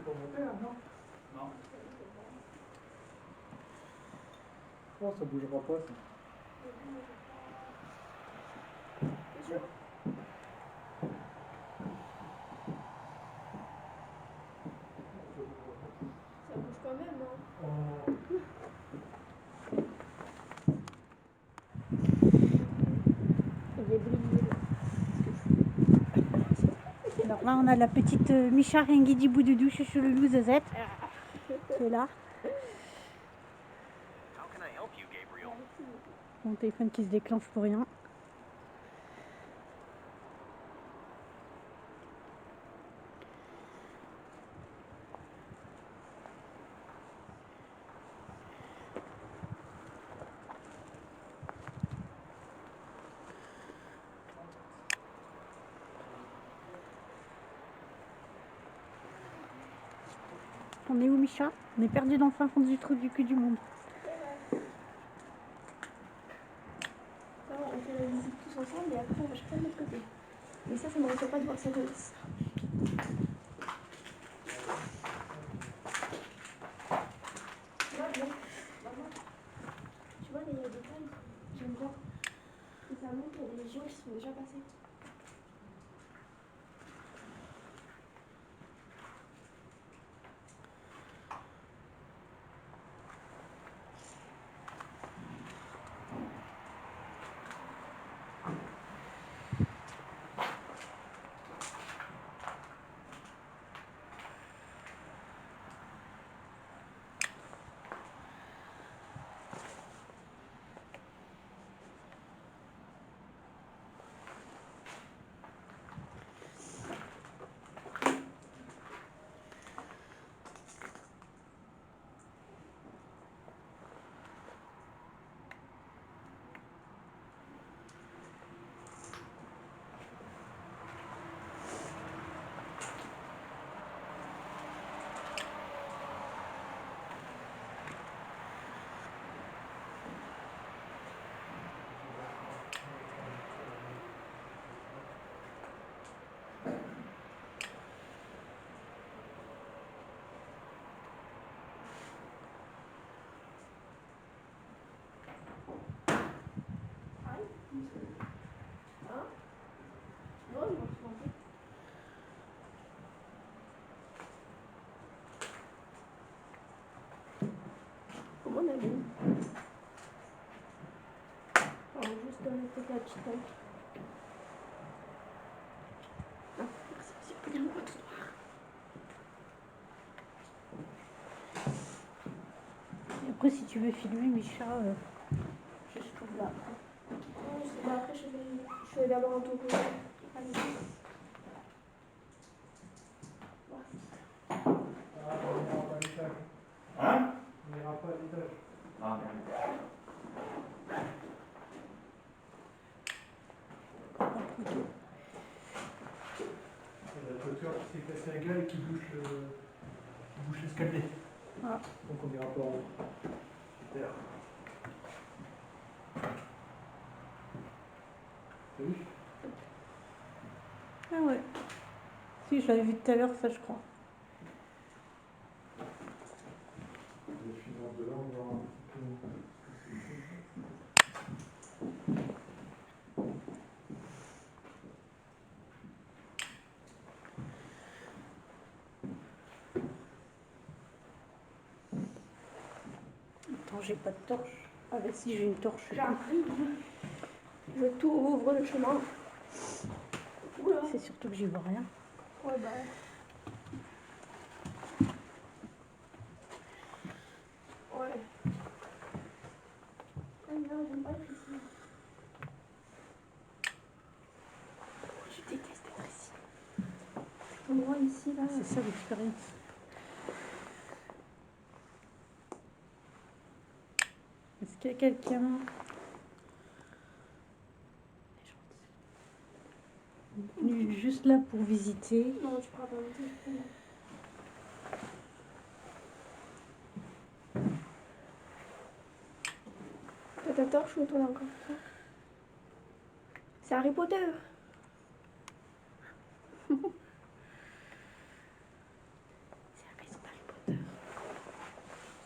peux pas monter là, non? Non. Oh, ça bougera pas, ça. C'est sûr? Ça bouge quand même, hein. Oh. Il est brillé là. Alors là, on a la petite Micha Rengidi Boudoudou Chouchou Loulou Zezette qui est là. Mon téléphone qui se déclenche pour rien. On est où, Micha? On est perdu dans le fin fond du trou du cul du monde. Ça, on fait la visite tous ensemble et après on va chacun de l'autre côté. Mais ça ne me fait pas de voir ça de ça. Tu vois, maman, tu vois, il y a des tailles, j'aime bien. Et ça montre qu'il y a des légions qui sont déjà passées. Hein? Non, ils vont se tromper. Comment on a vu? On va juste donner peut-être la petite taille. Ah, merci, c'est pas bien loin tout noir. Et après, si tu veux filmer, Micha, je trouve là. Non, c'est pas après, je vais d'abord un tour. Allez. Ah, on n'ira pas à l'étage. Hein? On n'ira pas à l'étage. Ah merde. Il y a la toiture qui s'est cassée la gueule et qui bouche l'escalier. Ah. Donc on n'ira pas en haut. Super. T'as vu? Ah ouais. Si, je l'avais vu tout à l'heure, ça, je crois. Je suis dans de là, on va voir un petit peu. Attends, j'ai pas de torche. Ah bah si, j'ai une torche. J'arrive. Je tout ouvre le chemin. Oula. C'est surtout que j'y vois rien. Ouais, bah. Ouais. Ah non, j'aime pas être ici. Je déteste être ici. Cet endroit ici, là. C'est ça l'expérience. Est-ce qu'il y a quelqu'un venu juste là pour visiter? Non, tu pourras pas monter. T'as ta torche ou toi encore? C'est Harry Potter. C'est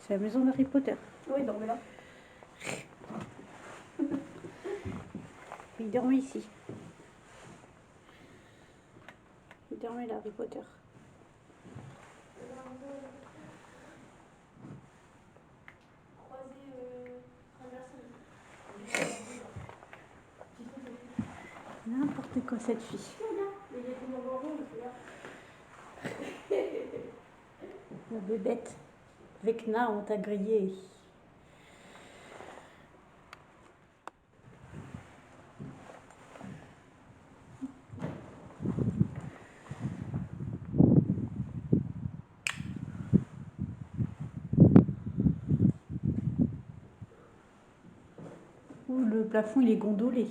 C'est la maison d'Harry Potter. Oui, non, mais là. Il dormait ici. Il dormait là, Harry Potter. N'importe quoi cette fille. La bébête. Vecna, on t'a grillé. Oh, le plafond il est gondolé.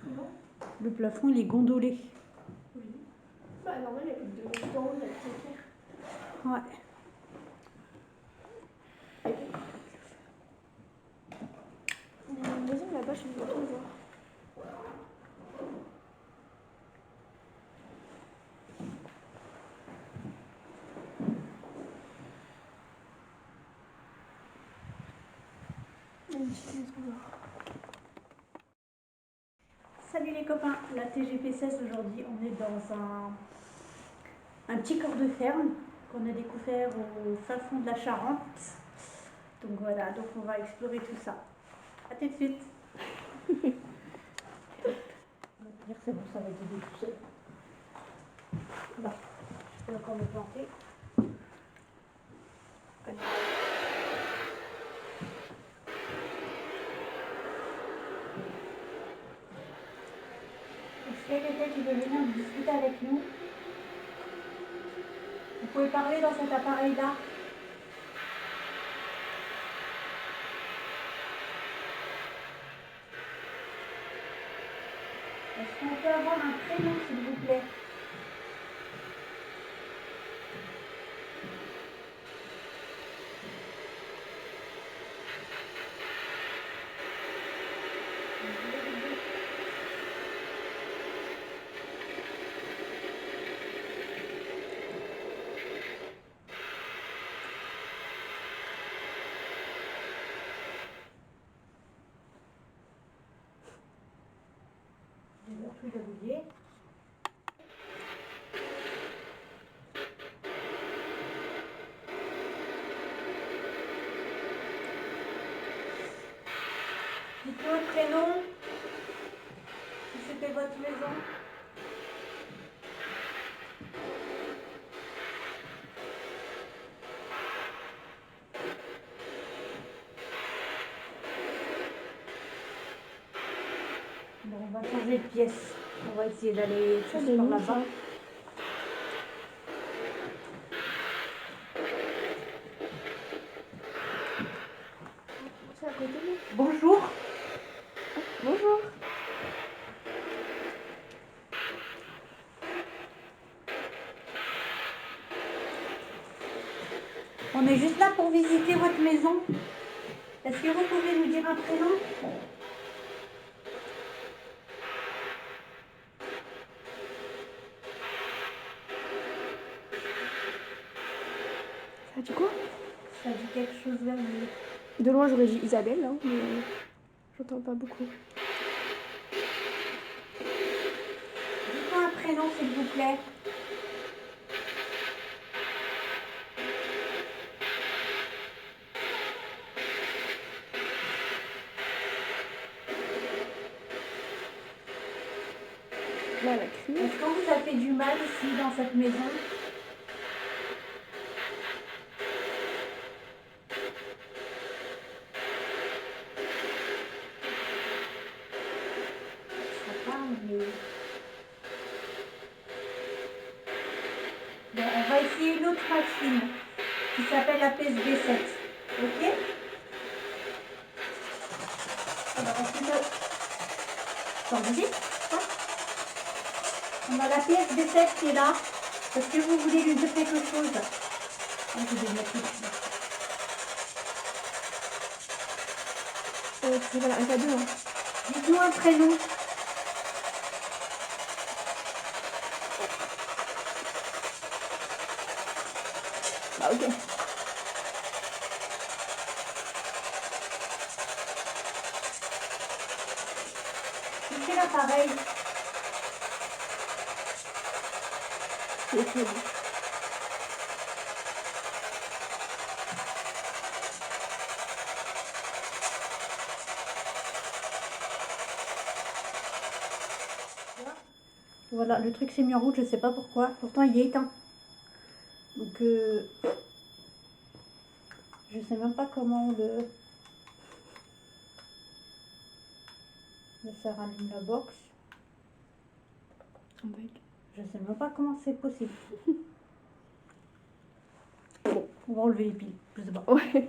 Comment? Le plafond il est gondolé. Oui. Bah, normal, il y a plus de temps, il y a plus de clair. Ouais. Vas-y, là-bas, je vais tout voir. Salut les copains, la TGP 16 aujourd'hui, on est dans un petit corps de ferme qu'on a découvert au fin fond de la Charente. Donc voilà, donc on va explorer tout ça. A tout de suite. On va dire c'est bon, ça va être tout seul. Là, je peux encore me planter. Allez. Est-ce qu'il y a quelqu'un qui veut venir discuter avec nous? Vous pouvez parler dans cet appareil-là. Est-ce qu'on peut avoir un prénom, s'il vous plaît? J'ai plus d'oublier. Dites-moi un prénom, si c'était votre maison. Bon, on va changer de pièce. On va essayer d'aller Ça tous donne par où, là-bas. ça? C'est à côté, là. Bonjour. Bonjour. On est juste là pour visiter votre maison. Est-ce que vous pouvez nous dire un prénom? Ça dit quoi? Ça dit quelque chose vers vous. De loin, j'aurais dit Isabelle, hein, mais j'entends pas beaucoup. Dites-moi un prénom, s'il vous plaît. Là, elle a crié. Est-ce qu'on vous a fait du mal ici, dans cette maison? Ça parle, mais... Bon, on va essayer une autre machine qui s'appelle la PSB7. Ok? Alors, est-ce que ça vous dit? On a la PSB7 qui est là. Est-ce que vous voulez lui dire quelque chose? Ah, je vais le mettre ici. C'est voilà, un cadeau, hein. Dites-nous un prénom. Bah, ok. pareil. C'est très bon. Voilà, le truc s'est mis en route, je sais pas pourquoi. Pourtant, il est éteint. Donc, je sais même pas comment ça rallume la box. Un bug. Je sais même pas comment c'est possible. Bon, on va enlever les piles, je sais pas. Ouais.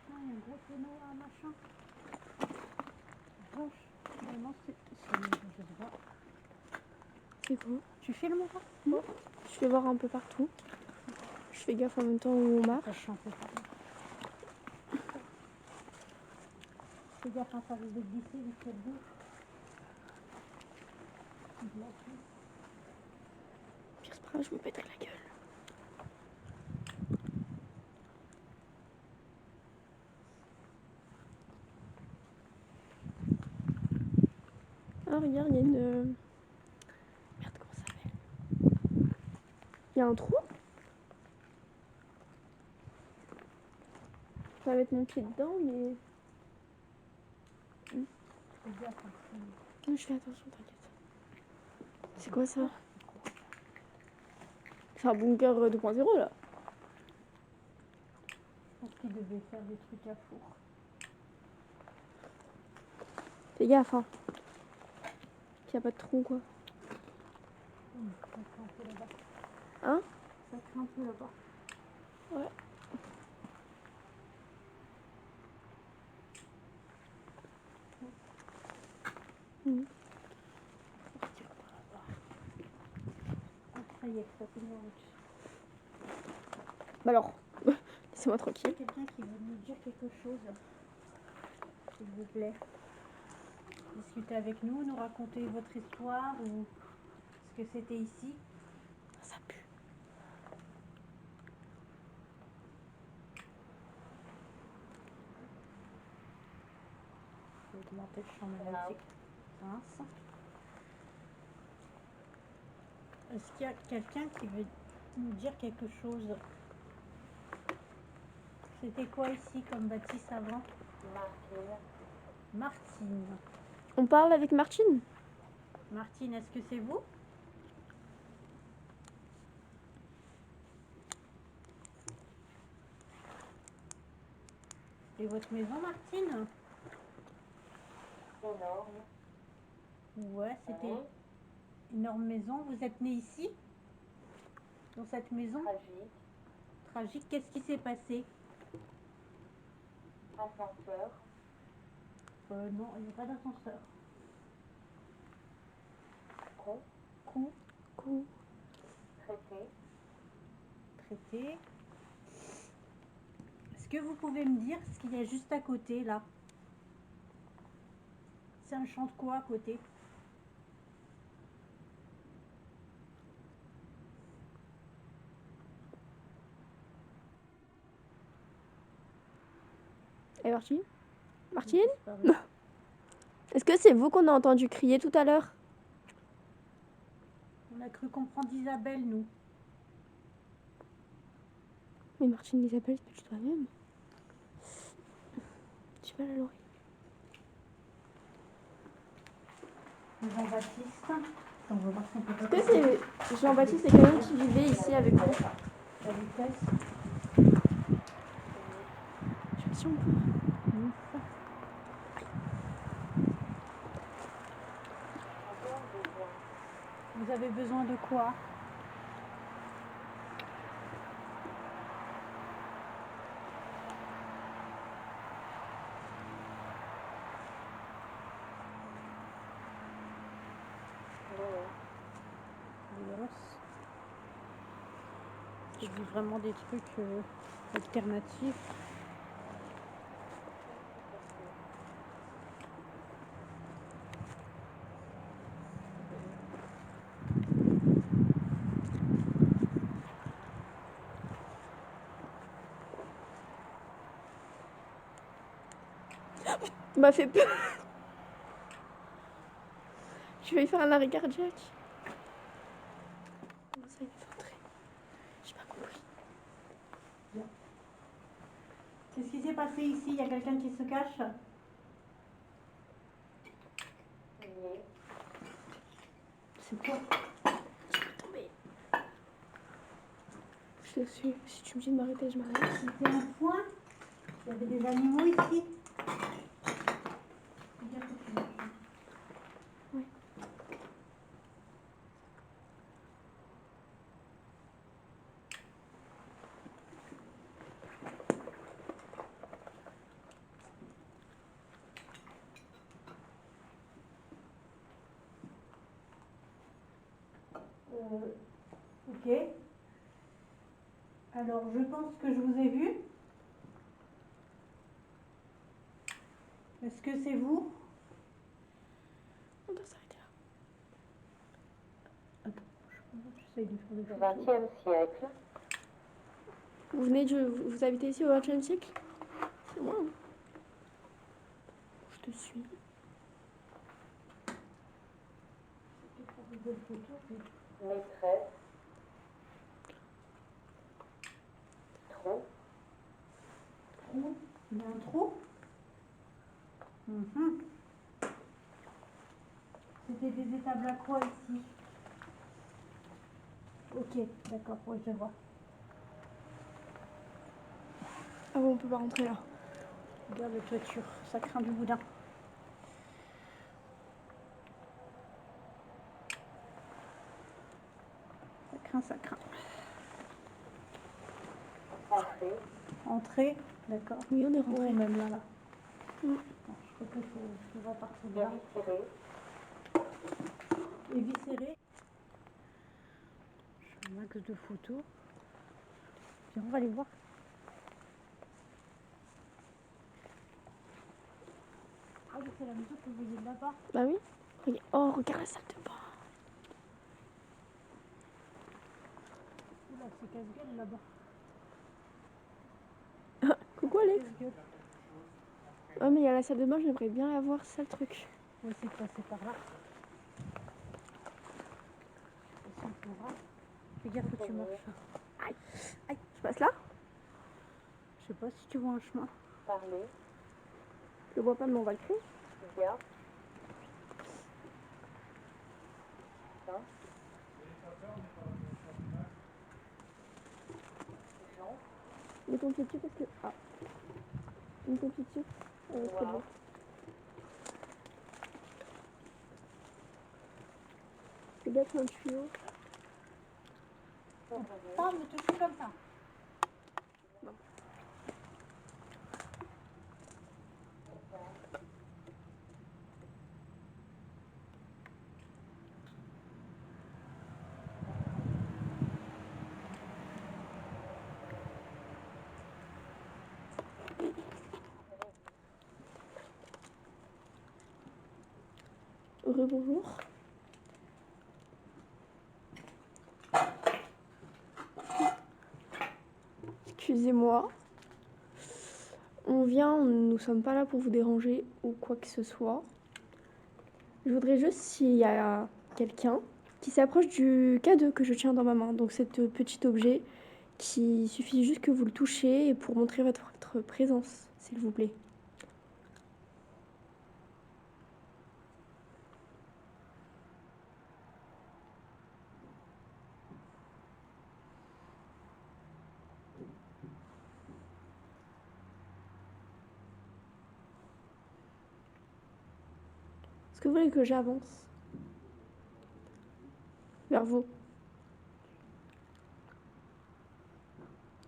Il y a un gros tonneau à machin. Vache. Non, je sais pas. C'est quoi? Tu filmes pas? Je vais voir un peu partout. Je fais gaffe en même temps où on marche. Ça chante pas. Fais gaffe, hein, ça risque de glisser vu qu'elle bouge. Pire, c'est pas grave, je me pèterai la gueule. Ah, regarde, il y a une. Merde, comment ça s'appelle? Il y a un trou? Je vais mettre mon pied dedans, mais. Fais gaffe, hein, Non, je fais attention, t'inquiète. C'est quoi ça? C'est un bunker 2.0 là. je pense qu'il devait faire des trucs à four. Fais gaffe, hein. Qu'il n'y a pas de trou, quoi. Ça craint un peu là-bas. Hein? Ça craint un peu là-bas. Ouais. Mmh. Ah, ça y est, ça s'est mis en route. Bah alors, laissez-moi Il y a tranquille. quelqu'un qui veut nous dire quelque chose, s'il vous plaît. Discutez avec nous, nous raconter votre histoire ou ce que c'était ici. Ça pue. Je vais augmenter le champ magnétique. Mince. Est-ce qu'il y a quelqu'un qui veut nous dire quelque chose? C'était quoi ici comme bâtisse avant? Martine. On parle avec Martine? Martine, est-ce que c'est vous? Et votre maison, Martine? Énorme. Ouais, c'était une énorme maison. Vous êtes née ici? Dans cette maison? Tragique. Tragique. Qu'est-ce qui s'est passé? Ascenseur. Non, il n'y a pas d'ascenseur. Con. Coup. Traité. Traité. Est-ce que vous pouvez me dire ce qu'il y a juste à côté, là? C'est un champ de quoi à côté? Et Martine? Martine? Disparu. Est-ce que c'est vous qu'on a entendu crier tout à l'heure? On a cru comprendre Isabelle, nous. Mais Martine, Isabelle, c'est pas du toi-même. J'ai mal à l'oreille. Jean-Baptiste. On va voir si on peut pas Est-ce que c'est Jean-Baptiste, c'est quelqu'un qui vivait ici avec vous? la vitesse. Je sais pas si on peut. Vous avez besoin de quoi? Je dis vraiment des trucs alternatifs. Il m'a fait peur. Je vais faire un arrêt cardiaque. Comment ça, il est rentré? J'ai pas compris. Qu'est-ce qui s'est passé ici? Il y a quelqu'un qui se cache? Lié. C'est quoi? Je vais tomber. Je te suis. Si tu me dis de m'arrêter, je m'arrête. C'était un foin? Il y avait des animaux ici? Dire que tu marches. Oui. Ok. Alors, je pense que je vous ai vu. Est-ce que c'est vous? On doit s'arrêter là. J'essaye de faire des Au photos. XXe siècle, Vous habitez ici au XXe siècle? C'est moi. Hein. Je te suis. maîtresse, trou, Trou. Il y a un trou? Mhm. C'était des étables à quoi ici? Ok, d'accord, ouais, je vois. Ah bon, on peut pas rentrer là. Regarde la toiture, ça craint du boudin. Ça craint, ça craint. entrée, Entrée, d'accord. Oui, on est Ou rentré. même là, là. Mm. Non, je crois qu'il faut repartir de là. éviscéré, Éviscéré. Je fais un max de photos. Puis on va aller voir. Ah oui, c'est la maison que vous voyez là-bas. Bah oui. Oh, regarde la salle de bain. Oula, c'est casse-gueule là-bas. Coucou Alex. Casse-gueule. Ah mais il y a la salle de bain, j'aimerais bien la voir, c'est ça le truc. Ouais, c'est passé par là. Et si on pourra. Fais gaffe que tu marches. Aïe. Aïe, je passe là? Je sais pas si tu vois un chemin. parler, Je le vois pas mais on va le créer. bien, fin, Jean, Mets ton pied dessus parce que... Ah. Mets ton pied dessus. C'est noir, bon. C'est d'être un tuyau. ouvrier, Ah, me touche comme ça. Rebonjour. Excusez-moi. On vient, nous sommes pas là pour vous déranger ou quoi que ce soit. Je voudrais juste s'il y a quelqu'un qui s'approche du K2 que je tiens dans ma main. Donc cet petit objet qui suffit juste que vous le touchiez pour montrer votre présence, s'il vous plaît. Est-ce que vous voulez que j'avance vers vous?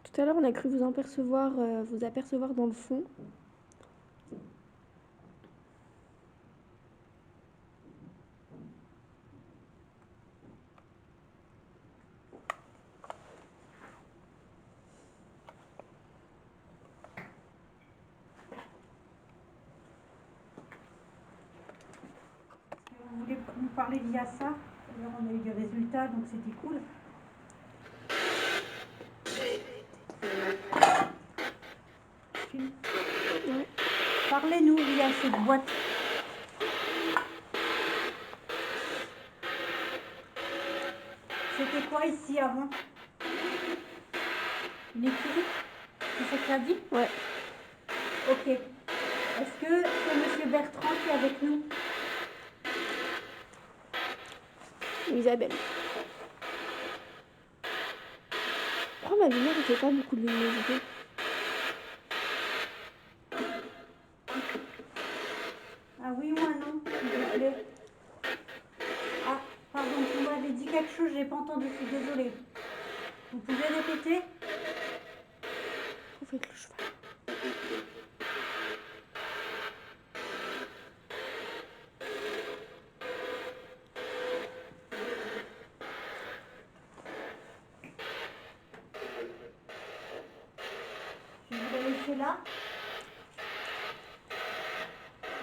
Tout à l'heure, on a cru vous apercevoir dans le fond. Vous voulez nous parler via ça? D'ailleurs, on a eu des résultats, donc c'était cool. Ouais. Parlez-nous via y a cette boîte? C'était quoi ici avant? Une écurie? C'est ça que tu as dit? Ouais. Ok. Est-ce que c'est Monsieur Bertrand qui est avec nous? Isabelle. Pourquoi ma lumière ne fait pas beaucoup de luminosité? Ah oui, moi non, s'il vous plaît. Ah, pardon, vous m'avez dit quelque chose, j'ai pas entendu, je suis désolée. Vous pouvez répéter? Vous faites le cheval. Je vais vous la laisser là.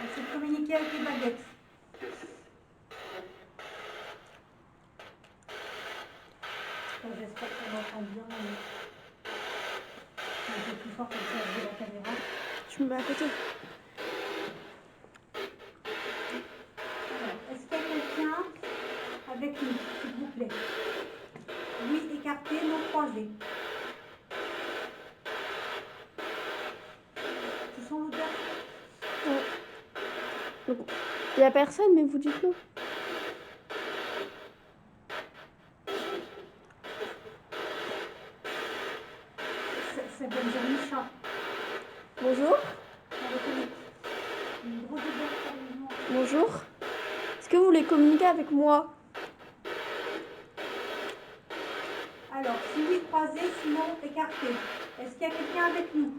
Essayez de communiquer avec les baguettes. Bon, j'espère qu'on entend bien. Un peu plus fort comme ça, je vais la caméra. Tu me mets à côté. Alors, est-ce qu'il y a quelqu'un avec nous, s'il vous plaît? Oui, écarté, non croisé. Tu sens l'odeur? Ouais. Donc, il n'y a personne, mais vous dites non. Ça veut dire Micha. Bonjour. Une grosse odeur, sérieusement. Bonjour. Est-ce que vous voulez communiquer avec moi? Alors, si oui, croisé, sinon écarté. Est-ce qu'il y a quelqu'un avec nous?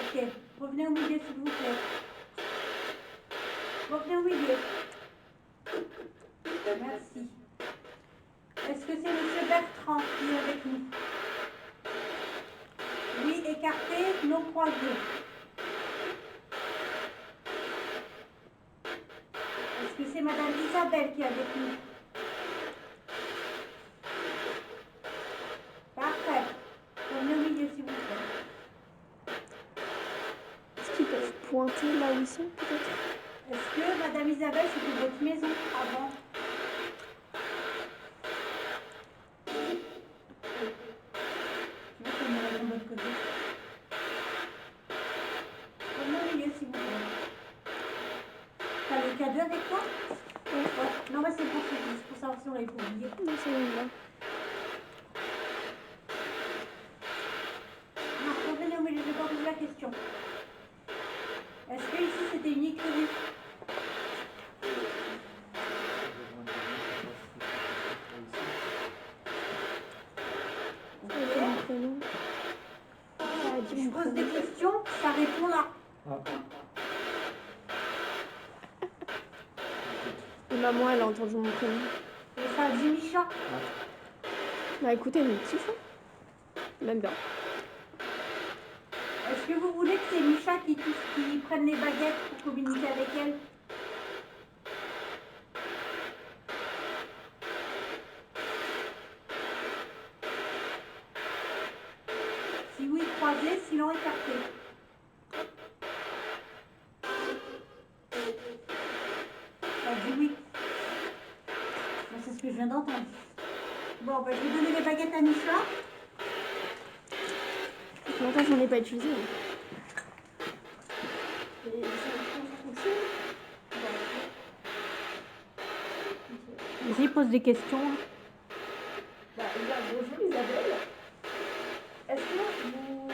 Ok, revenez au milieu s'il vous plaît. Revenez au milieu. Merci. Est-ce que c'est Monsieur Bertrand qui est avec nous? Oui, écarté, non croisé. Est-ce que c'est Madame Isabelle qui est avec nous? Parfait. Revenez au milieu s'il vous plaît. Est-ce qu'ils peuvent pointer là où ils sont, peut-être? Est-ce que Madame Isabelle, c'était votre maison avant? Je vais qu'on me répond de l'autre côté. Revenez au milieu s'il vous plaît. T'as le cadeau avec toi? Oui. Ouais. Non, mais c'est pour savoir si on l'avait pas oublié. Non, c'est bon, là. Non, revenez au milieu, je vais pas poser la question. Est-ce que ici c'était une écurie? C'est mon prénom. Ça a dit Je mon pose des prénom. questions, ça répond là. Ah, Et maman, elle a entendu mon prénom. Et ça a dit Micha. Bah écoutez, mon petit chat. Même bien. Est-ce que vous voulez que c'est Micha qui prenne les baguettes pour communiquer avec elle? Si oui, croisé, sinon écarté. Ça dit oui. Bon, c'est ce que je viens d'entendre. Bon, bah, je vais donner les baguettes à Micha. Longtemps, j'en ai pas utilisé. Et ça fonctionne. Vas-y, pose des questions. Bah, bonjour Isabelle. Est-ce que vous...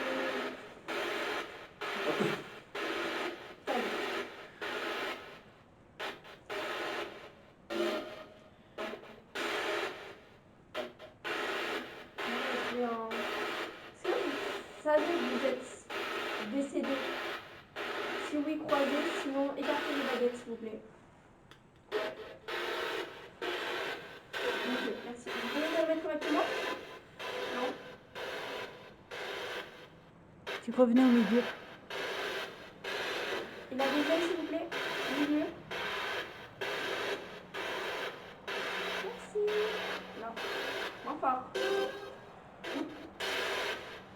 Est-ce que vous savez que vous êtes décédé? Si oui, croisez, sinon écartez les baguettes, s'il vous plaît. Ok, merci. Vous pouvez me le mettre correctement? Non. Tu revenais au milieu. Et la deuxième, s'il vous plaît. Au milieu. Merci. Non. Moins fort.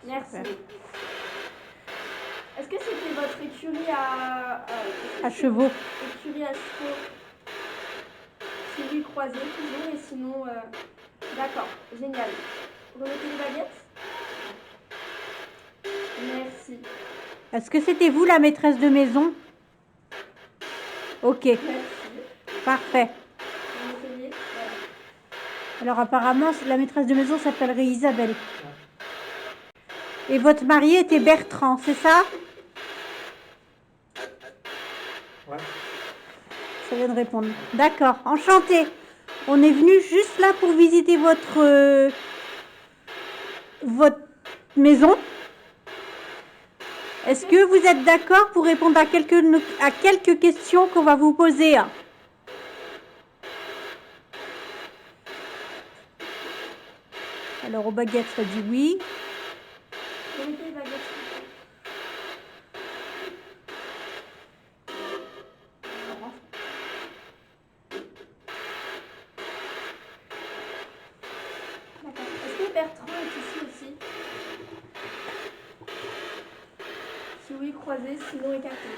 Merci. Super. Est-ce que c'était votre écurie à chevaux. écurie à chevaux suivi croisé toujours et sinon d'accord, génial. Remettez les baguettes. Merci. Est-ce que c'était vous la maîtresse de maison? Ok, Merci. parfait. Remettez-les. Voilà. Alors apparemment, la maîtresse de maison s'appellerait Isabelle. Et votre mari était Bertrand, c'est ça? Ouais. Ça vient de répondre. D'accord, enchanté. On est venu juste là pour visiter votre maison. Est-ce que vous êtes d'accord pour répondre à quelques questions qu'on va vous poser? Alors, aux baguettes, ça dit oui. Remettez les baguettes. s'il vous plaît. D'accord. Est-ce que Bertrand est ici aussi? Si oui, croisé, sinon écarté.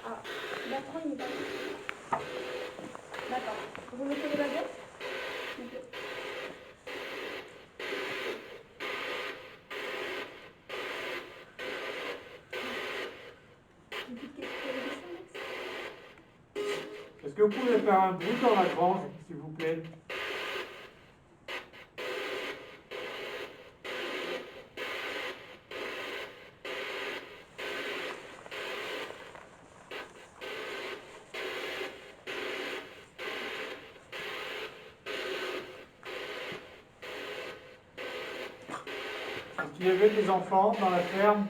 Ah, Bertrand, il n'est pas là. D'accord. Vous mettez les baguettes? S'il vous plaît. Une petite question, Alex? Est-ce que vous pouvez faire un bruit dans la grange, s'il vous plaît? Est-ce qu'il y avait des enfants dans la ferme?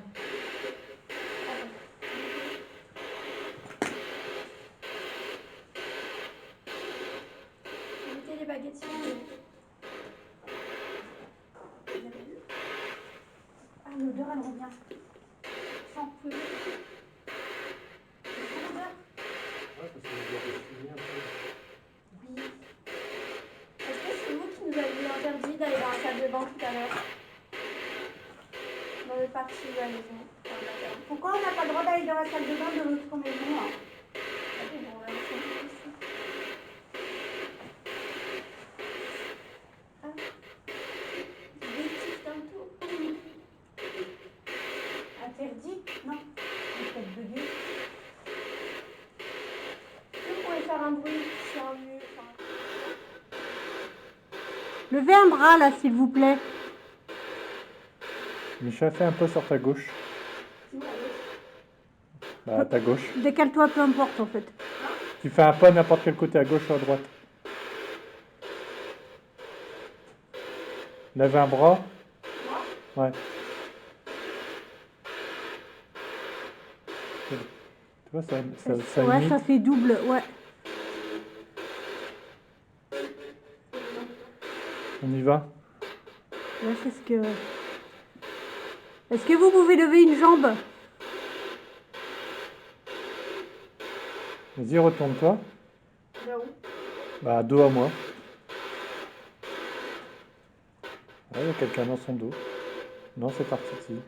Mettez les baguettes, s'il vous plaît. Vous avez vu? Ah, l'odeur, elle revient. Sans peu. C'est l'odeur? Ouais, parce que je dois respirer un peu. Oui. Est-ce que c'est vous qui nous aviez interdit d'aller dans la salle de bain tout à l'heure? Dans le parti de la maison. Enfin, de la ferme. Pourquoi on n'a pas le droit d'aller dans la salle de bain de l'autre maison hein? Ah bon, on va laisser un peu ici. Ah. Bêtise d'un tour. Interdit? Non. Vous faites bugger. Est-ce que vous pouvez faire un bruit sur un mur? Enfin, Levez un bras là, s'il vous plaît. Micha, fais un pas sur ta gauche. sinon, à l'autre. Bah, à ta gauche. Décale-toi, peu importe en fait. Tu fais un pas n'importe quel côté, à gauche ou à droite. Lève un bras. Ouais. Tu vois, ça Ouais, imite. ça fait double, ouais. On y va. Ouais, c'est ce que... Est-ce que vous pouvez lever une jambe? Vas-y, retourne-toi. Là où? Bah, dos à moi. Ouais, il y a quelqu'un dans son dos. Non, c'est parti ici.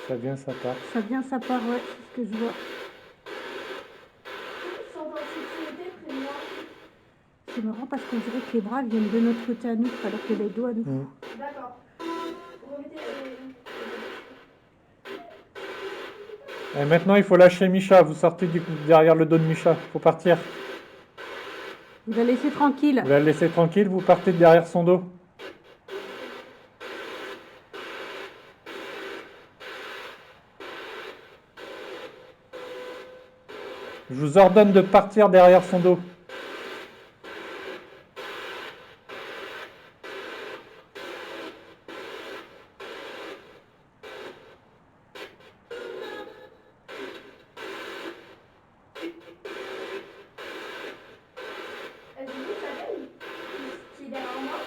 Ça vient, ça part. Ça vient, ça part, ouais, c'est ce que je vois. Ils sont en sécurité près de moi. C'est marrant parce qu'on dirait que les bras viennent de notre côté à nous, alors que les dos à nous. D'accord. Vous remettez les... Et maintenant, il faut lâcher Micha. Vous sortez derrière le dos de Micha. Faut partir. Vous la laissez tranquille. Vous la laissez tranquille, vous partez derrière son dos. Je vous ordonne de partir derrière son dos. Est-ce que vous savez qui est derrière moi?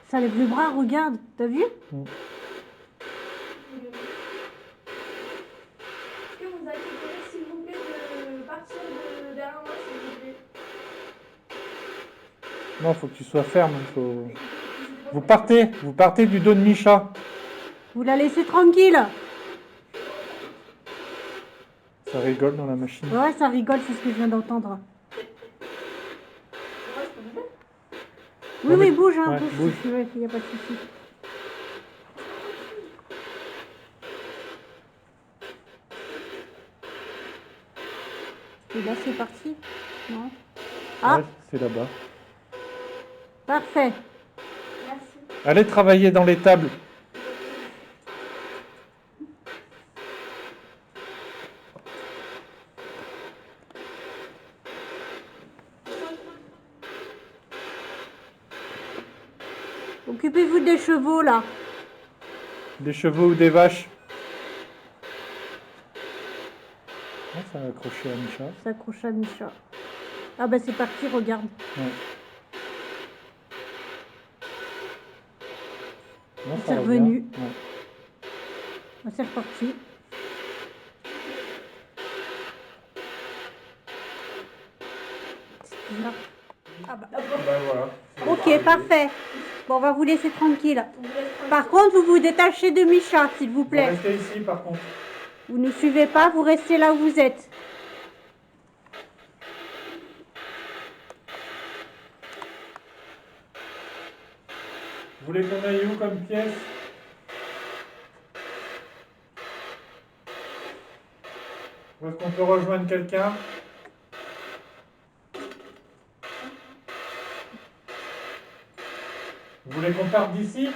Ça lève le bras, regarde, t'as vu? Est-ce que vous accepterez, s'il vous plaît, de partir derrière moi, s'il vous plaît? Non, faut que tu sois ferme. Vous partez du dos de Micha. Vous la laissez tranquille. Ça rigole dans la machine. Ouais, ça rigole, c'est ce que je viens d'entendre. Oui, Ouais, mais- oui, bouge, hein, ouais, bouge. bouge. Il n'y a pas de souci. Et là, c'est parti. Non. Ah, Ouais, c'est là-bas. parfait. Merci. Allez travailler dans les tables. Occupez-vous des chevaux, là. Des chevaux ou des vaches. Ah, ça a accroché à Micha. Ça accroche à Micha. Ah, bah, c'est parti, regarde. Ouais. Non, C'est ça revient. revenu. Ouais. Ah, c'est reparti. C'est bizarre. Ah, bah. Ben voilà. Ok, parfait. Bon, on va vous laisser tranquille. On vous laisse tranquille. Par contre, vous vous détachez de Micha, s'il vous Vous plaît. restez ici par contre. Vous ne suivez pas, vous restez là où vous êtes. Vous voulez qu'on aille où comme pièce? Où est-ce qu'on peut rejoindre quelqu'un? Vous voulez qu'on parte d'ici?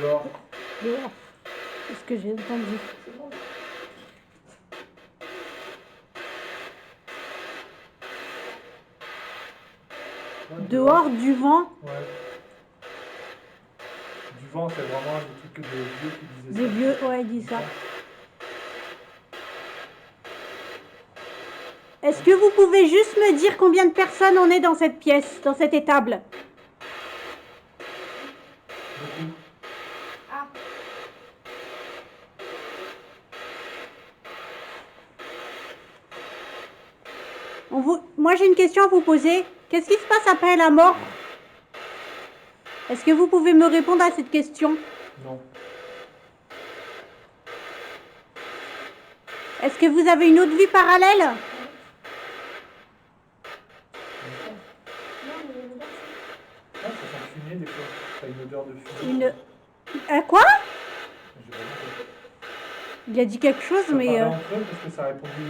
Dehors. Dehors. C'est ce que j'ai entendu. Ouais, Dehors, du vent, Ouais. Du vent, c'est vraiment des trucs des vieux qui disaient des ça. vieux. Ouais, il dit ça. Est-ce que vous pouvez juste me dire combien de personnes on est dans cette pièce, dans cette étable? Beaucoup. Ah, Moi, j'ai une question à vous poser. Qu'est-ce qui se passe après la mort? Est-ce que vous pouvez me répondre à cette question? Non. Est-ce que vous avez une autre vie parallèle? non, mais je veux dire, Ah, ça sent fumier des fois. T'as une odeur de fumée. Une... Quoi? J'ai pas compris. Il a dit quelque chose, Ça mais... parlait entre eux parce que ça répondait oui.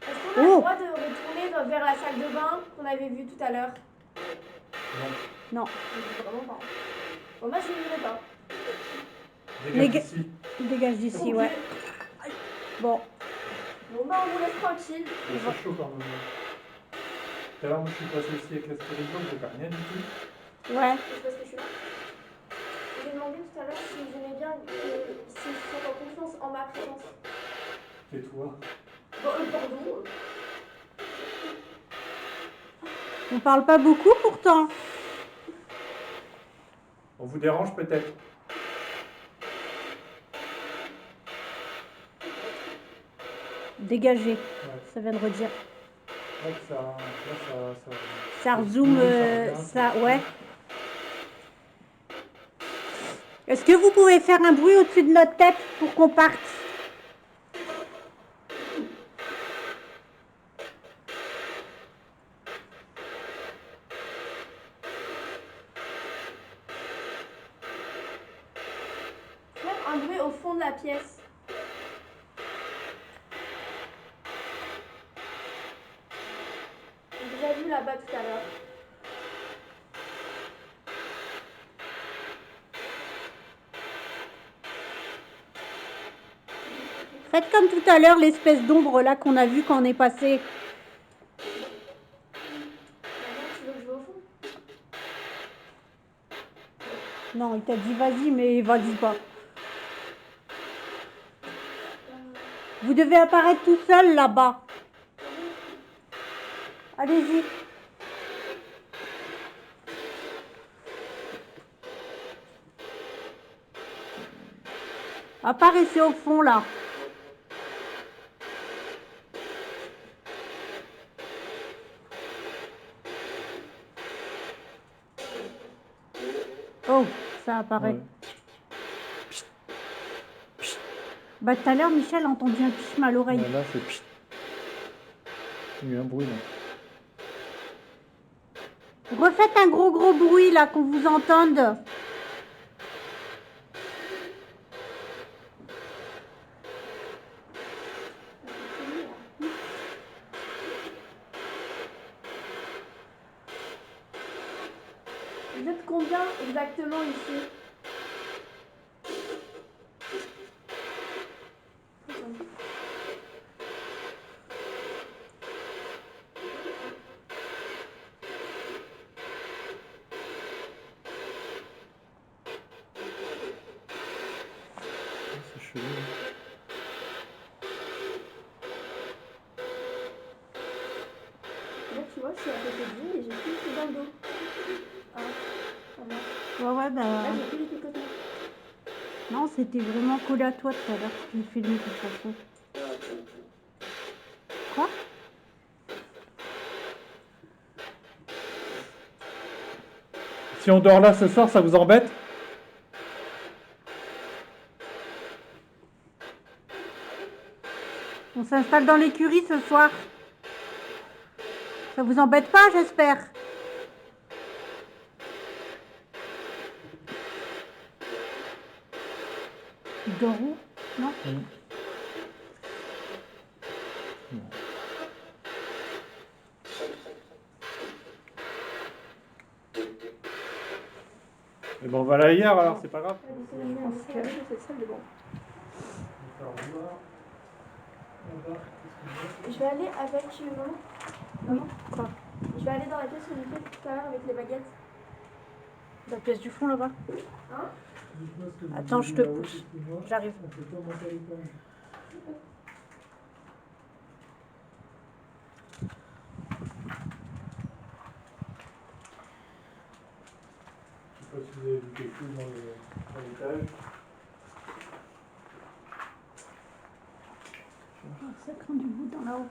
est-ce qu'on a le Oh. droit de retourner vers la salle de bain qu'on avait vue tout à l'heure? Non. Non. Vraiment pas. Bon, moi, je ne voulais pas. Dégage Les d'ici. Dégage d'ici, ouais. Bon. Bon, bah, on vous laisse tranquille. Mais c'est chaud quand même. Tout à l'heure, moi je suis passé aussi avec l'astérisme, j'ai pas rien du tout. Ouais. C'est parce que je suis là. J'ai demandé tout à l'heure si vous aimez bien, si je sens en confiance en ma présence. Et toi? Bon, pardon. On parle pas beaucoup pourtant. On vous dérange peut-être? Dégagez. Ouais. Ça vient de redire. Ouais, Ça rezoome, ça revient. ouais. Est-ce que vous pouvez faire un bruit au-dessus de notre tête pour qu'on parte? Faire un bruit au fond de la pièce. On vous a vu là-bas tout à l'heure. Faites comme tout à l'heure, l'espèce d'ombre là qu'on a vu quand on est passé. Maintenant, tu veux que je vais au fond? Non, il t'a dit vas-y, mais vas-y pas. Vous devez apparaître tout seul là-bas. Allez-y. Apparaissez au fond là. Oh, ça apparaît. Ouais. Bah, tout à l'heure, Michel a entendu un pichement à l'oreille. Là, c'est pchit. Il y a eu un bruit là. Refaites un gros bruit là, qu'on vous entende. Vous êtes combien exactement ici? C'est chelou. Hein. Là, tu vois, je suis à côté de lui et j'ai plus les dans le dos. Ah, ça marche. Ouais, bah. Là, j'ai plus les picotements. Non, c'était vraiment collé à toi tout à l'heure. Je l'ai filmé de toute façon. Quoi? Si on dort là ce soir, ça vous embête? On s'installe dans l'écurie ce soir. Ça vous embête pas, j'espère? Il dort où? Non? Mais bon, on va là hier alors, c'est pas grave. Je pense que cette salle de bain. On va faire voir. Là-bas, qu'est-ce que Je vais aller avec maman. Maman, Quoi? je vais aller dans la pièce où j'ai fait tout à l'heure avec les baguettes. La pièce du fond là-bas? Hein? dites-moi ce que vous Attends, voulez je te là-haut, pousse. excuse-moi. J'arrive. On peut pas monter les pommes. Je sais pas si vous avez vu quelque chose dans l'étage. Ça craint du bout dans là-haut.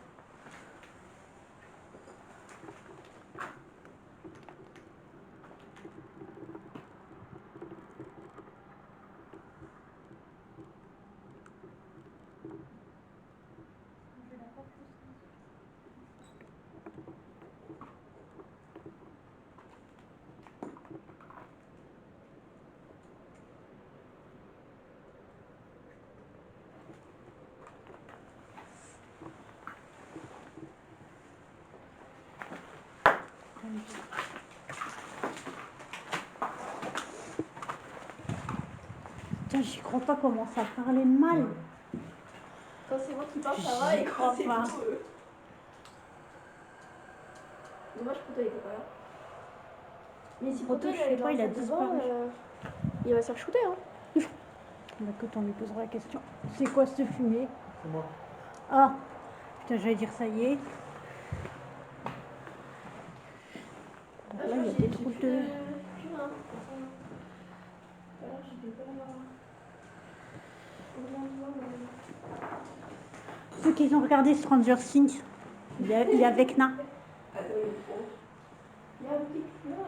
Putain, j'y crois pas comment ça parlait mal. Quand c'est moi qui parle, ça va, et quand c'est pas. vous, dommage que toi, il était pas là. Mais si Proto, Proto, je il allait sais dans pas, il la a salle de disparu. bain, il va se faire shooter, hein. Bah, écoute, on lui posera la question. C'est quoi ce fumier? C'est moi. Ah, putain, j'allais dire ça y est. Ah, Là, il y a des trous de... plus rien. Tout à l'heure, j'ai pas la... Ceux qui ont regardé Stranger Things, il y a Vecna. Il y a un petit fleur.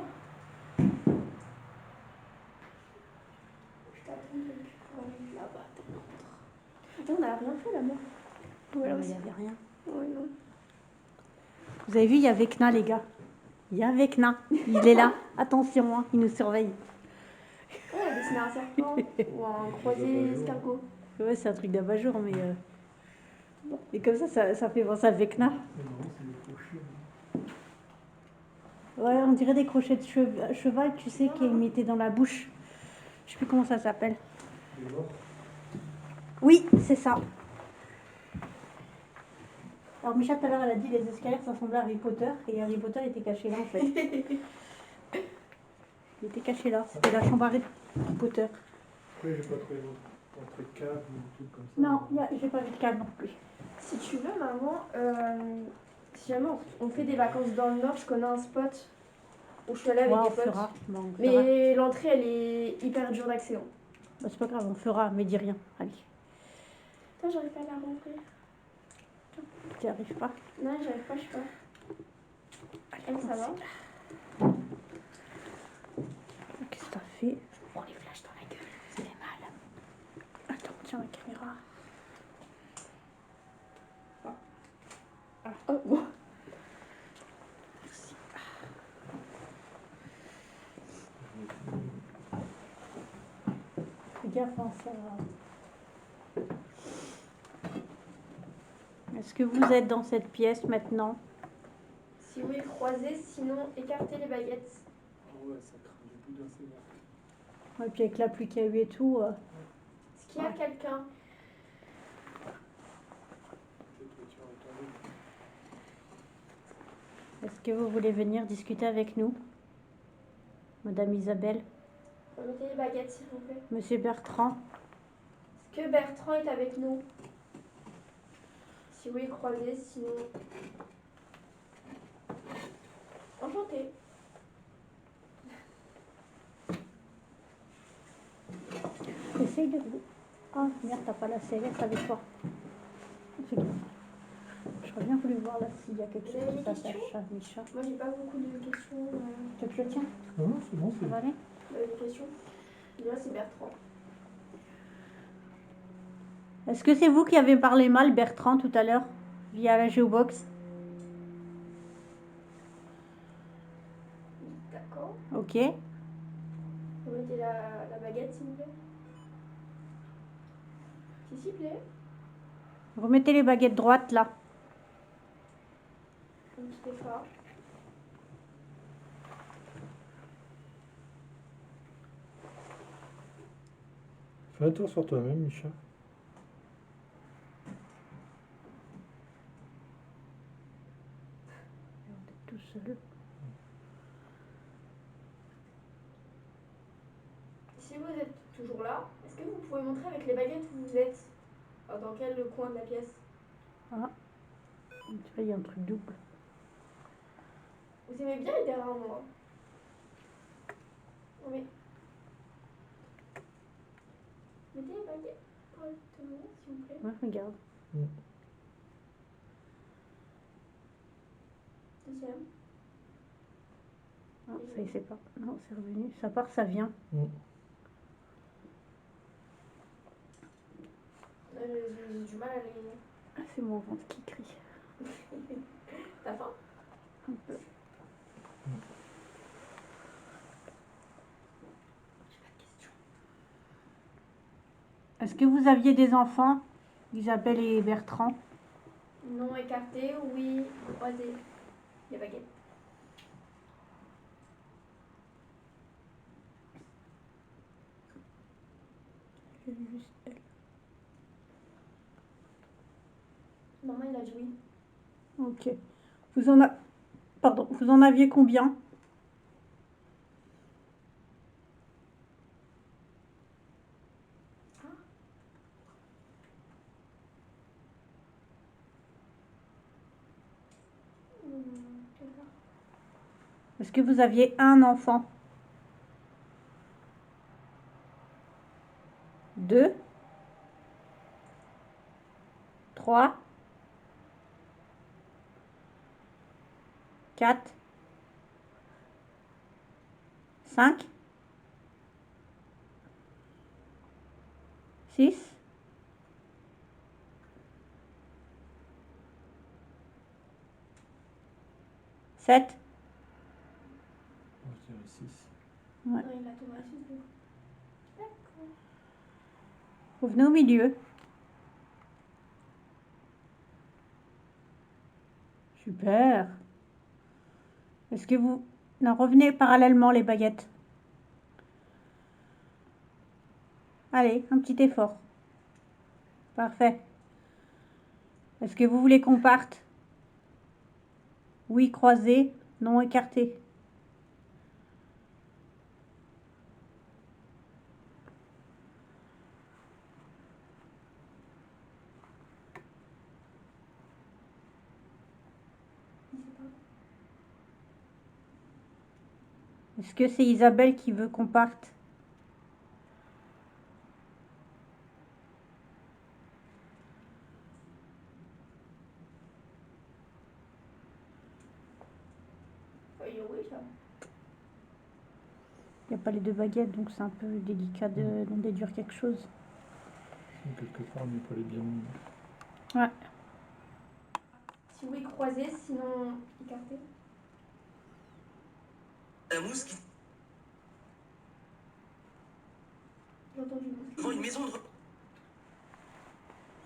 Je t'attends que tu pourras aller là-bas. On n'a rien fait là-bas. Ouais, il n'y avait rien. Ouais, non. Vous avez vu, il y a Vecna, les gars. Il y a Vecna. Il est là. Attention, hein, il nous surveille. Ouais, on a dessiné un serpent ou un croisé escargot. Ouais, c'est un truc d'abat-jour, mais... Et comme ça fait penser à Vecna. Mais non, c'est des crochets. Ouais, on dirait des crochets de cheval, tu sais, qu'ils mettaient dans la bouche. Je sais plus comment ça s'appelle. Tu vois? Oui, c'est ça. Alors Micha tout à l'heure elle a dit les escaliers ça ressemblait à Harry Potter et Harry Potter était caché là en fait. Il était caché là, c'était la chambre Harry Potter. Après, j'ai pas trouvé d'entrée de cave ou un truc comme ça. Non, j'ai pas vu de câble non plus. Si tu veux, maman, si jamais on fait des vacances dans le Nord, je connais un spot où je suis allée avec Ouais, des on potes. fera. Bon, on fera. Mais l'entrée, elle est hyper dure d'accès. Hein. Bah, c'est pas grave, on fera, mais dis rien. Allez, Putain, j'arrive pas à la rouvrir. tu n'y arrives pas. Non, j'arrive pas, je sais pas. Elle, ça va? Qu'est-ce que t'as fait? Oh, bon. Fais gaffe, hein, ça va. Est-ce que vous êtes dans cette pièce maintenant? Si oui, croisez, sinon écartez les baguettes. Ah ouais, ça craint du boudin sévère. Et puis avec la pluie qu'il y a eu et tout. Est-ce qu'il y a quelqu'un? Cette voiture est tombée. Est-ce que vous voulez venir discuter avec nous, Madame Isabelle? Remettez les baguettes, s'il vous plaît. Monsieur Bertrand? Est-ce que Bertrand est avec nous? Si oui, croisez, sinon... Enchanté. Essaye de... Ah merde, t'as pas la sellette avec toi. Fais gaffe. J'aurais bien voulu voir là s'il y a quelque Vous chose avez qui des s'attache questions à Micha. Moi, j'ai pas beaucoup de questions. Tu veux que je le tiens? Non, non, c'est bon, Ça c'est va aller? Vous avez des questions? Déjà, c'est Bertrand. Est-ce que c'est vous qui avez parlé mal, Bertrand, tout à l'heure, via la géobox? D'accord. Ok. Remettez la baguette, s'il vous plaît. S'il vous plaît. Remettez les baguettes droites là. Un petit effort. Fais un tour sur toi-même, Micha. Tout seul. Si vous êtes toujours là, est-ce que vous pouvez montrer avec les baguettes où vous êtes? Dans quel coin de la pièce? Ah. Tu vois, il y a un truc double. Vous aimez bien les derrière moi? Oui. Mettez les baguettes correctement, s'il vous plaît. Ouais, regarde. Deuxième. Ah, ça y est, c'est pas. Non, c'est revenu. Ça part, ça vient. J'ai du mal à les... Ah, c'est mon ventre qui crie. T'as faim? Un peu. Est-ce que vous aviez des enfants, Isabelle et Bertrand? Non écarté, oui, croisé. Les baguettes. Juste elle. Maman, il a dit oui. Ok. Pardon, vous en aviez combien? D'accord. Est-ce que vous aviez un enfant? 2, 3, 4, 5, 6, 7. Moi, je dirais 6. Ouais. Non, il a tombé à 6 jours. D'accord. Vous venez au milieu. Super. Est-ce que vous... Non, revenez parallèlement les baguettes. Allez, un petit effort. Parfait. Est-ce que vous voulez qu'on parte? Oui, croisé. Non, écarté. Est-ce que c'est Isabelle qui veut qu'on parte? Oui, ça. Il n'y a pas les deux baguettes, donc c'est un peu délicat d'en déduire quelque chose. Donc, quelque part, on n'est pas les bien mis. Ouais. Si vous voulez croiser, sinon écarter. La mousse qui J'ai entendu une mouche. devant une maison de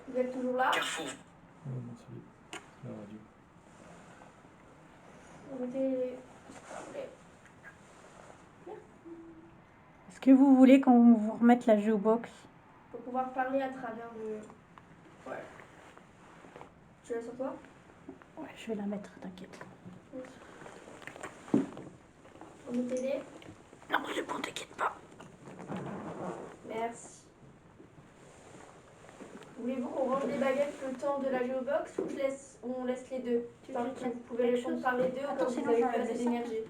Vous êtes toujours là? Carrefour. Non, non, c'est la radio. Remettez... Est-ce que vous voulez qu'on vous remette la géobox? Pour pouvoir parler à travers le... Ouais. Tu l'as sur toi? Ouais, je vais la mettre, t'inquiète. Remettez-les. Non, c'est bon, t'inquiète pas. Merci. Voulez-vous qu'on range les baguettes le temps de la géobox ou on laisse les deux? Vous pouvez répondre par les deux Attends, quand vous sinon avez j'enlève pas assez ça. d'énergie.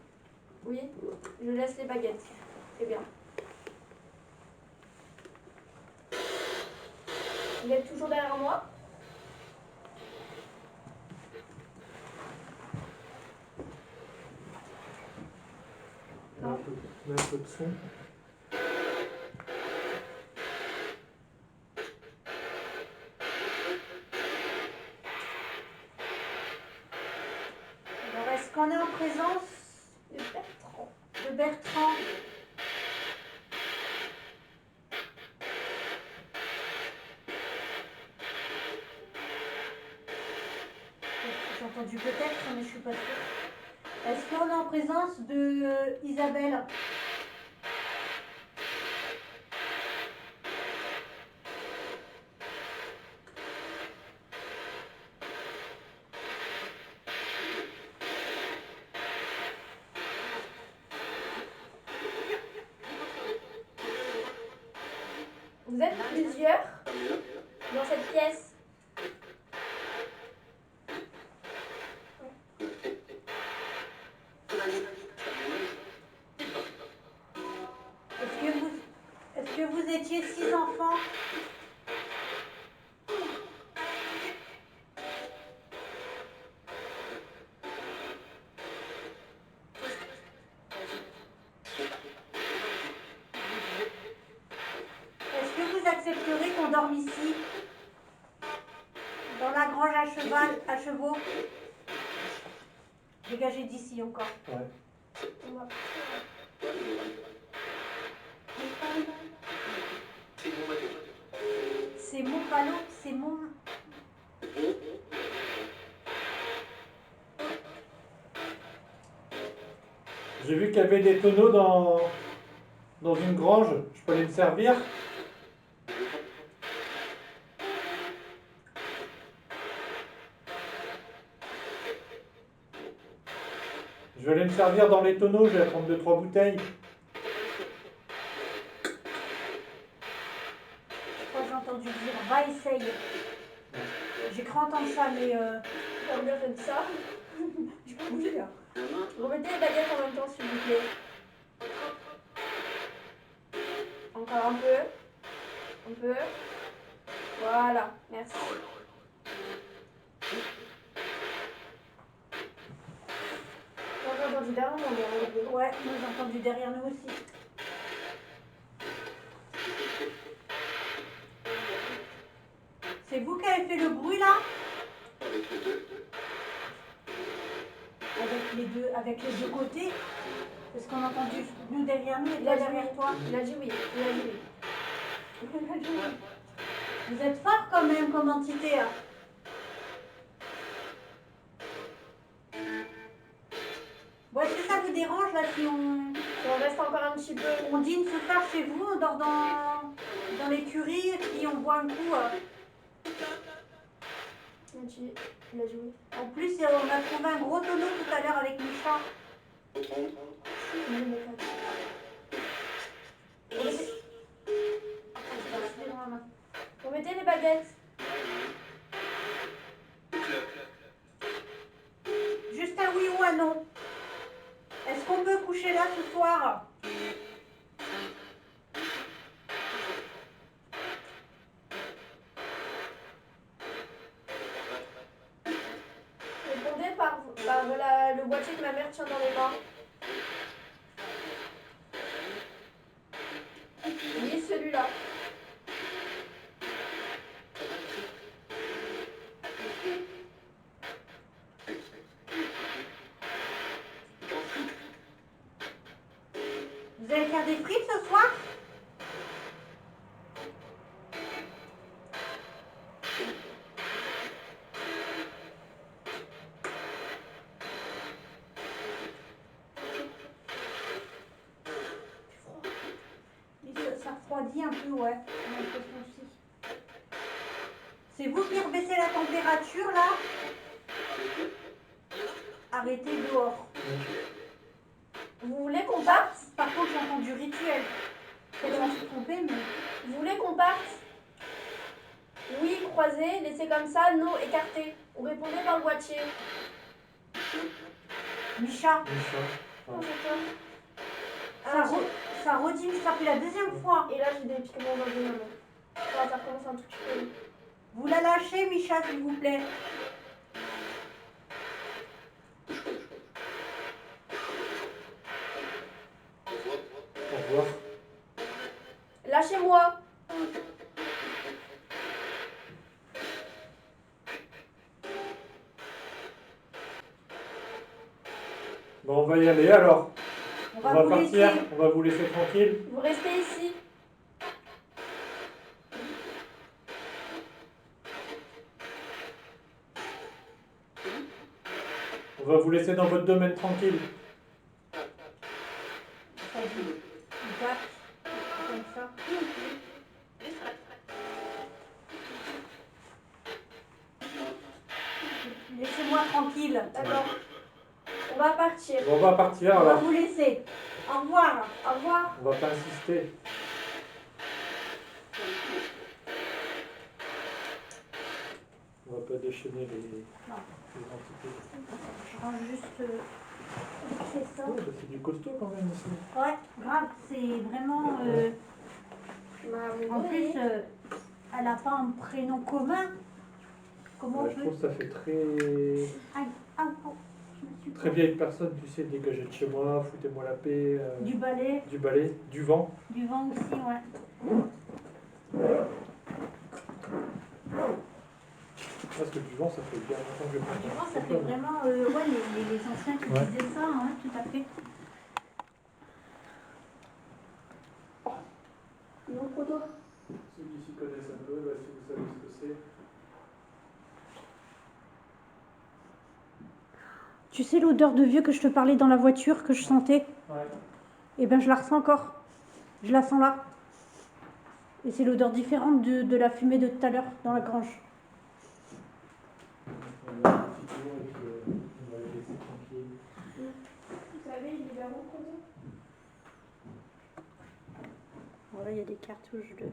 Oui? Je laisse les baguettes. Très bien. Vous êtes toujours derrière moi? Mets un peu de son. Alors, est-ce qu'on est en présence De Bertrand. de Bertrand? J'ai entendu peut-être, mais je suis pas sûre. Est-ce qu'on est en présence de Isabelle? Vous êtes plusieurs dans cette pièce. Est-ce que vous étiez 6 enfants? Est-ce que vous accepterez qu'on dorme ici? Dans la grange à chevaux? Dégagez d'ici encore. Ouais. On va- C'est mon ballon, c'est mon... J'ai vu qu'il y avait des tonneaux dans une grange. Je peux aller me servir? Je vais aller me servir dans les tonneaux. Je vais prendre 2-3 bouteilles. Je crois que j'ai entendu dire, va essaye. J'ai cru entendre ça, mais... J'aime bien faire ça. Je peux bouger là. Remettez les baguettes en même temps, s'il vous plaît. Encore un peu. Un peu. Voilà, merci. Moi, j'ai entendu derrière moi, mais Ouais, moi j'ai entendu derrière nous aussi. C'est vous qui avez fait le bruit là? Avec les deux côtés? Parce qu'on a entendu nous derrière nous et il toi a dit derrière oui. toi. Il a dit oui. Il a dit oui. Il a dit oui. Vous êtes fort quand même comme entité. Hein. Bon, est-ce que ça vous dérange là si On reste encore un petit peu. on dîne ce soir chez vous, on dort dans l'écurie et puis on boit un coup? Il a dit oui. En plus, on a trouvé un gros tonneau tout à l'heure avec Micha. Remettez les baguettes. Juste un oui ou un non. Est-ce qu'on peut coucher là ce soir? Répondez par le boîtier que ma mère tient dans les mains. Oui, celui-là. Vous allez faire des frites ce soir? Ça refroidit un peu, ouais. J'ai l'impression aussi. C'est vous qui rebaissez la température là? Arrêtez dehors. Vous voulez qu'on parte? Par contre, j'entends du rituel. Je me suis trompée, mais. Vous voulez qu'on parte? Oui, croisé, laissez comme ça, non, écarté. Vous répondez par le boîtier. Micha, Non, c'est toi. ça, Ah, ça redit, ça fait la deuxième fois. et là, j'ai des piquements dans le main. Ça va recommencer un tout petit peu. Vous la lâchez, Micha, s'il vous plaît. Au revoir. Lâchez-moi. Bon, on va y aller alors. On On va va vous partir, laisser. on va vous laisser tranquille. Vous restez ici. On va vous laisser dans votre domaine tranquille. Ça dit, bac, comme ça. Laissez-moi tranquille. D'accord. On va partir. On va partir On va alors. vous laisser. Au revoir. Au revoir. On va pas insister. On va pas déchaîner les entités. Je range juste. C'est ça. Oh, bah, c'est du costaud quand même ici. Ouais, grave, c'est vraiment. En plus, elle n'a pas un prénom commun. Comment Ouais, on je peut. trouve que ça fait très, Aïe, ah, oh, je me suis très vieille personne, tu sais, dégagez de chez moi, foutez-moi la paix. Du balai, Du balai, du vent. du vent aussi, ouais. Parce que du vent, ça fait bien longtemps que je Du prends. vent, ça fait vraiment. Ouais, les anciens qui Ouais. disaient ça, hein, tout à fait. Non, photo. Ceux qui s'y connaissent un peu, bah, si vous savez ce que c'est. Tu sais l'odeur de vieux que je te parlais dans la voiture, que je sentais? Ouais. Eh ben je la ressens encore. Je la sens là. Et c'est l'odeur différente de la fumée de tout à l'heure dans la grange. On va faire un petit tour et puis on va les laisser tranquilles. Vous savez, il est vers où, photo? Voilà, il y a des cartouches de